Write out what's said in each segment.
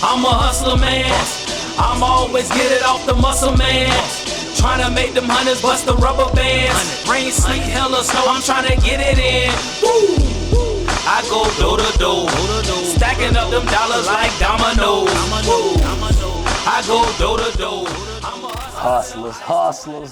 I'm a hustler, man. I'm always get it off the muscle, man. Tryna make them hundreds bust the rubber bands. Rain, sleet, hell or snow, I'm tryna get it in. Woo! I go door to door, stacking up them dollars like dominoes. I go door to door.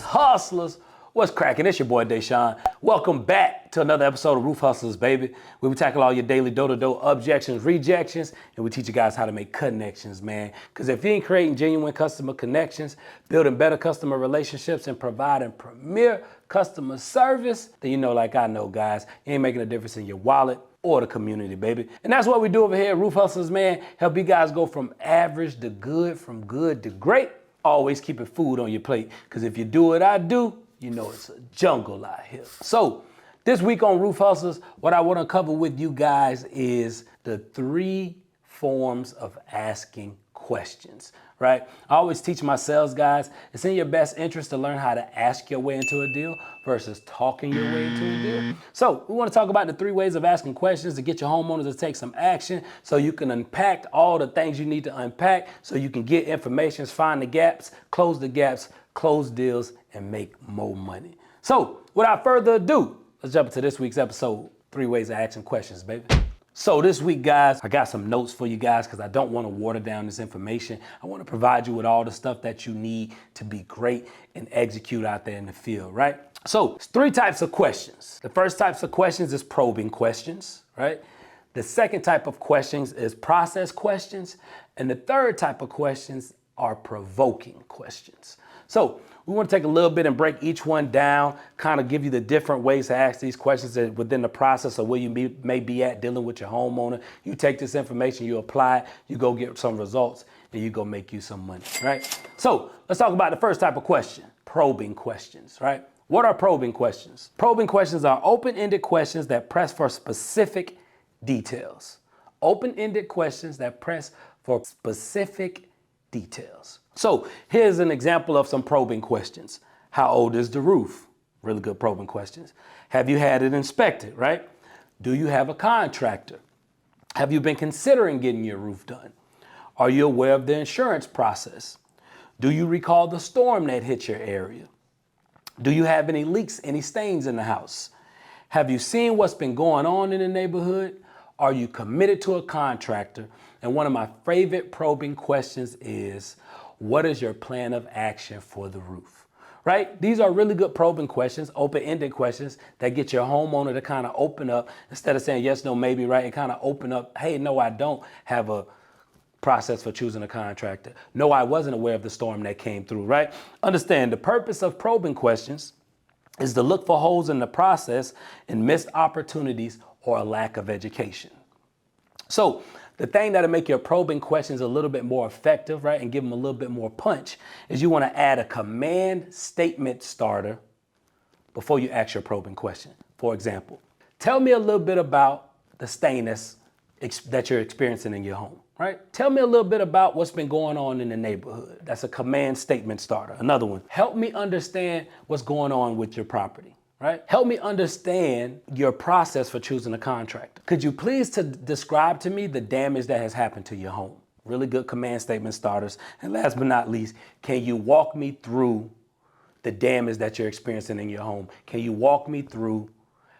Hustlers. What's cracking? It's your boy Deshaun. Welcome back to another episode of Roof Hustlers, baby. Where we tackle all your daily door-to-door objections, rejections, and we teach you guys how to make connections, man. Because if you ain't creating genuine customer connections, building better customer relationships, and providing premier customer service, then you know, like I know, guys, you ain't making a difference in your wallet or the community, baby. And that's what we do over here at Roof Hustlers, man. Help you guys go from average to good, from good to great. Always keeping food on your plate. Because if you do what I do, you know it's a jungle out here. So this week on Roof Hustlers, what I want to cover with you guys is the 3 forms of asking questions, right? I always teach my sales guys, it's in your best interest to learn how to ask your way into a deal versus talking your way into a deal. So we want to talk about the 3 ways of asking questions to get your homeowners to take some action so you can unpack all the things you need to unpack so you can get information, find the gaps, close deals, and make more money. So without further ado, let's jump into this week's episode, 3 ways of asking questions, baby. So this week, guys, I got some notes for you guys because I don't want to water down this information. I want to provide you with all the stuff that you need to be great and execute out there in the field, right? So it's 3 types of questions. The first types of questions is probing questions, right? The second type of questions is process questions. And the third type of questions are provoking questions. So we want to take a little bit and break each one down, kind of give you the different ways to ask these questions within the process of where you may be at dealing with your homeowner. You take this information, you apply it, you go get some results, and you go make you some money, right? So let's talk about the first type of question, probing questions, right? What are probing questions? Probing questions are open-ended questions that press for specific details. Open-ended questions that press for specific details. So here's an example of some probing questions. How old is the roof? Really good probing questions. Have you had it inspected, right? Do you have a contractor? Have you been considering getting your roof done? Are you aware of the insurance process? Do you recall the storm that hit your area? Do you have any leaks, any stains in the house? Have you seen what's been going on in the neighborhood? Are you committed to a contractor? And one of my favorite probing questions is, what is your plan of action for the roof, right? These are really good probing questions, open-ended questions that get your homeowner to kind of open up instead of saying yes, no, maybe, right? And kind of open up, hey, no, I don't have a process for choosing a contractor. No, I wasn't aware of the storm that came through, right? Understand the purpose of probing questions is to look for holes in the process and missed opportunities or a lack of education. So the thing that'll make your probing questions a little bit more effective, right, and give them a little bit more punch is you want to add a command statement starter before you ask your probing question. For example, tell me a little bit about the stain that you're experiencing in your home, right? Tell me a little bit about what's been going on in the neighborhood. That's a command statement starter. Another one, help me understand what's going on with your property. Right? Help me understand your process for choosing a contractor. Could you please describe to me the damage that has happened to your home? Really good command statement starters. And last but not least, can you walk me through the damage that you're experiencing in your home? Can you walk me through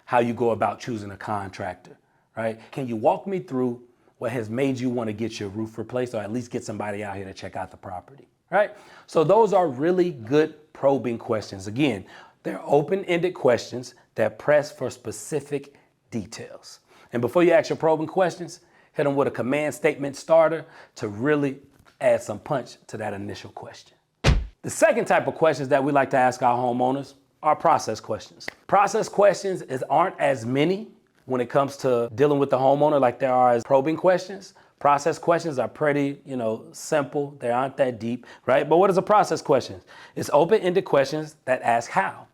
how you go about choosing a contractor, right? Can you walk me through what has made you want to get your roof replaced or at least get somebody out here to check out the property, right? So those are really good probing questions. Again, they're open-ended questions that press for specific details. And before you ask your probing questions, hit them with a command statement starter to really add some punch to that initial question. The second type of questions that we like to ask our homeowners are process questions. Process questions aren't as many when it comes to dealing with the homeowner like there are as probing questions. Process questions are pretty, simple. They aren't that deep, right? But what is a process question? It's open-ended questions that ask how,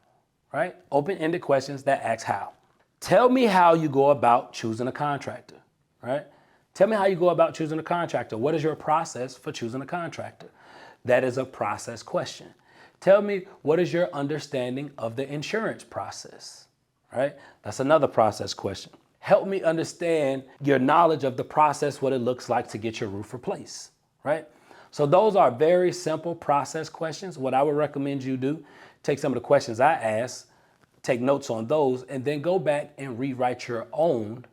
right? Open-ended questions that ask how. Tell me how you go about choosing a contractor, right? Tell me how you go about choosing a contractor. What is your process for choosing a contractor? That is a process question. Tell me, what is your understanding of the insurance process, right? That's another process question. Help me understand your knowledge of the process, what it looks like to get your roof replaced. right? So those are very simple process questions. What I would recommend you do, take some of the questions I asked, take notes on those, and then go back and rewrite your own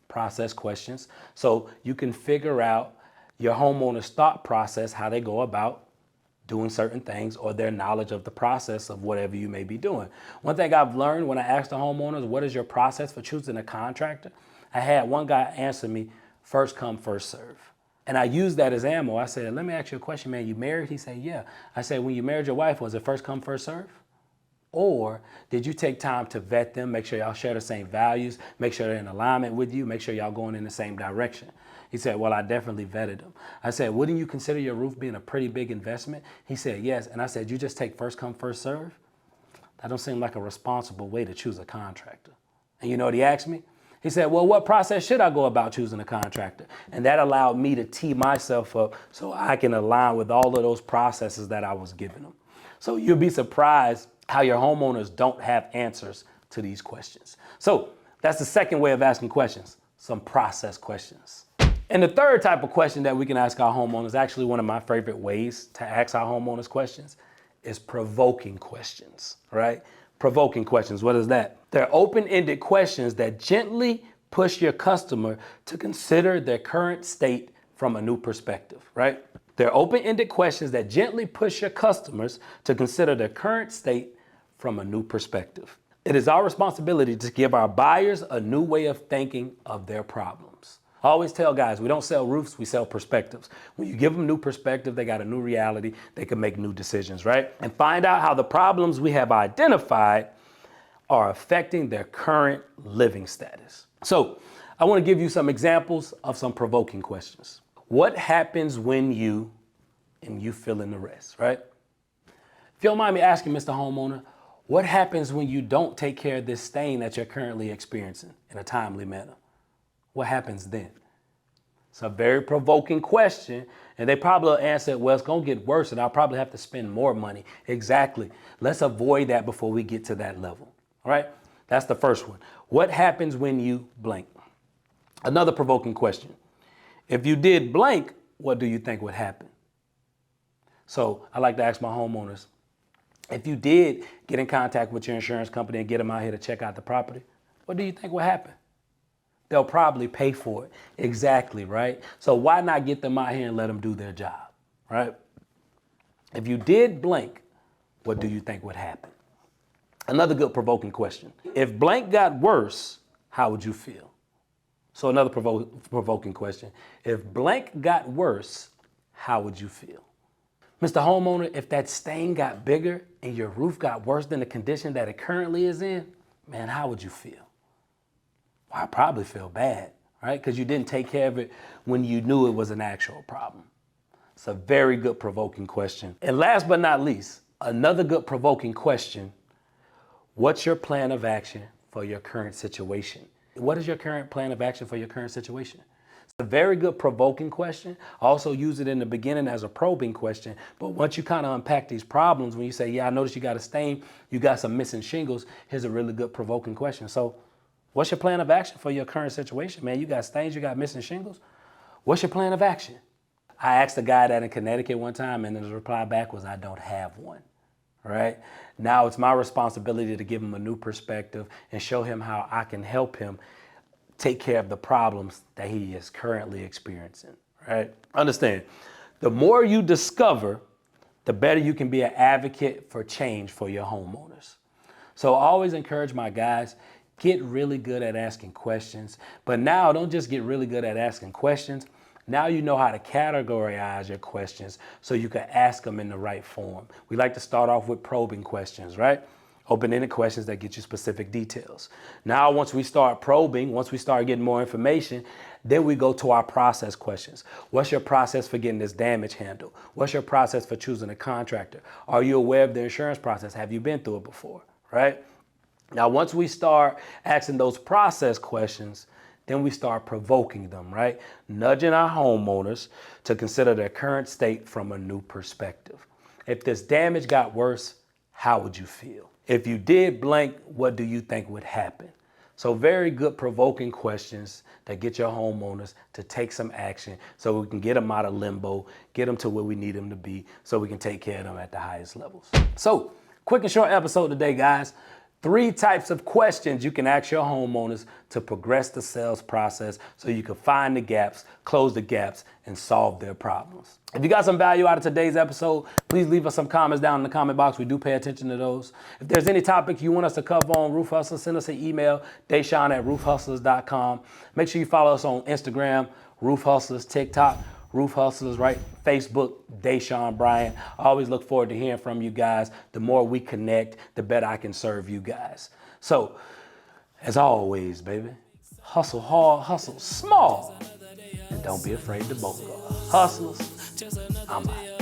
process questions so you can figure out your homeowner's thought process, how they go about doing certain things, or their knowledge of the process of whatever you may be doing. One thing I've learned when I ask the homeowners, what is your process for choosing a contractor? I had one guy answer me, first come, first serve. And I used that as ammo. I said, let me ask you a question, man. You married? He said, yeah. I said, when you married your wife, was it first come, first serve? Or did you take time to vet them, make sure y'all share the same values, make sure they're in alignment with you, make sure y'all going in the same direction? He said, well, I definitely vetted them. I said, wouldn't you consider your roof being a pretty big investment? He said, yes. And I said, you just take first come, first serve? That don't seem like a responsible way to choose a contractor. And you know what he asked me? He said, well, what process should I go about choosing a contractor? And that allowed me to tee myself up so I can align with all of those processes that I was giving them. So you'll be surprised how your homeowners don't have answers to these questions. So that's the second way of asking questions, some process questions. And the third type of question that we can ask our homeowners, actually one of my favorite ways to ask our homeowners questions, is provoking questions, right? Provoking questions, what is that? They're open-ended questions that gently push your customer to consider their current state from a new perspective, right? They're open-ended questions that gently push your customers to consider their current state from a new perspective. It is our responsibility to give our buyers a new way of thinking of their problems. I always tell guys, we don't sell roofs, we sell perspectives. When you give them new perspective, they got a new reality, they can make new decisions, right? And find out how the problems we have identified are affecting their current living status. So I want to give you some examples of some provoking questions. What happens when you, and you fill in the rest, right? If you don't mind me asking, Mr. Homeowner, what happens when you don't take care of this stain that you're currently experiencing in a timely manner? What happens then? It's a very provoking question, and they probably will answer, well, it's going to get worse, and I'll probably have to spend more money. Exactly. Let's avoid that before we get to that level. All right? That's the first one. What happens when you blank? Another provoking question. If you did blank, what do you think would happen? So I like to ask my homeowners, if you did get in contact with your insurance company and get them out here to check out the property, what do you think would happen? They'll probably pay for it. Exactly, right? So why not get them out here and let them do their job, right? If you did blank, what do you think would happen? Another good provoking question. If blank got worse, how would you feel? So another provoking question. If blank got worse, how would you feel? Mr. Homeowner, if that stain got bigger and your roof got worse than the condition that it currently is in, man, how would you feel? Well, I'd probably feel bad, right? Because you didn't take care of it when you knew it was an actual problem. It's a very good provoking question. And last but not least, another good provoking question. What's your plan of action for your current situation? What is your current plan of action for your current situation? It's a very good provoking question. Also use it in the beginning as a probing question. But once you kind of unpack these problems, when you say, yeah, I noticed you got a stain, you got some missing shingles, here's a really good provoking question. So what's your plan of action for your current situation, man? You got stains, you got missing shingles. What's your plan of action? I asked a guy that in Connecticut one time, and his reply back was, I don't have one. Right? Now it's my responsibility to give him a new perspective and show him how I can help him take care of the problems that he is currently experiencing, right? Understand, the more you discover, the better you can be an advocate for change for your homeowners. So I always encourage my guys, get really good at asking questions, but now don't just get really good at asking questions. Now you know how to categorize your questions so you can ask them in the right form. We like to start off with probing questions, right? Open-ended questions that get you specific details. Now, once we start probing, once we start getting more information, then we go to our process questions. What's your process for getting this damage handled? What's your process for choosing a contractor? Are you aware of the insurance process? Have you been through it before, right? Now, once we start asking those process questions, then we start provoking them, right? Nudging our homeowners to consider their current state from a new perspective. If this damage got worse, how would you feel? If you did blank, what do you think would happen? So very good provoking questions that get your homeowners to take some action so we can get them out of limbo, get them to where we need them to be so we can take care of them at the highest levels. So quick and short episode today, guys. 3 types of questions you can ask your homeowners to progress the sales process so you can find the gaps, close the gaps, and solve their problems. If you got some value out of today's episode, please leave us some comments down in the comment box. We do pay attention to those. If there's any topic you want us to cover on Roof Hustlers, send us an email, deshaun@roofhustlers.com. Make sure you follow us on Instagram, Roof Hustlers, TikTok, Roof Hustlers, right? Facebook, Deshaun Bryant. I always look forward to hearing from you guys. The more we connect, the better I can serve you guys. So, as always, baby, hustle hard, hustle small, and don't be afraid to both go. Hustlers, I'm out.